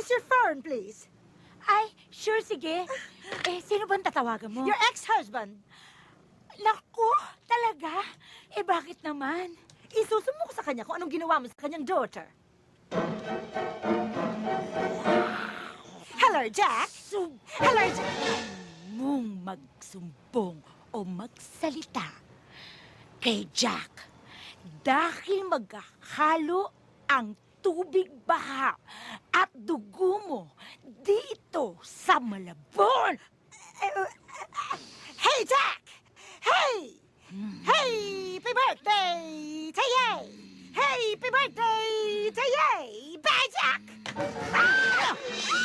is your phone, please? Ay, sure, sige. Sino bang tatawagan mo? Your ex-husband. Naku, talaga? Bakit naman? Isusumo ko sa kanya kung anong ginawa mo sa kanyang daughter. Hello, Jack. Hello, Jack. Mong magsumbong o magsalita kay Jack dahil maghalo ang tubig baha at dugo mo dito sa Malabon. Hey, Jack! Hey! Hey! Happy birthday! Tay-yay! Happy birthday! Tay-yay! Bye, Jack!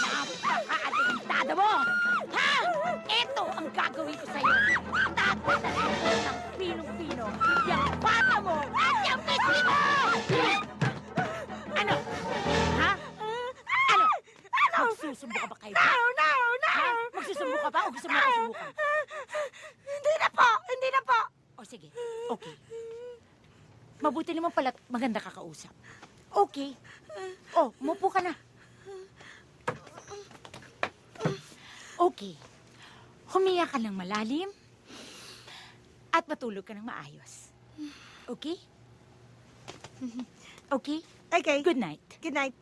Napaka-atintado mo! Ha? Ito ang gagawin ko sa'yo. Tatatasin ko ng pinong-pino yung bata mo at yung pisli mo! Ano? Ha? Ano? Magsusumbo ka ba kay Jack? No! Ha? Magsusumbo ka ba o gusto mo ako subukan? Hindi na po! Hindi na po! O sige, okay. Mabuti naman pala maganda kakausap. Okay. Oh, umupo ka na. Okay. Humiya ka ng malalim at matulog ka ng maayos. Okay? Okay? Okay. Good night. Good night.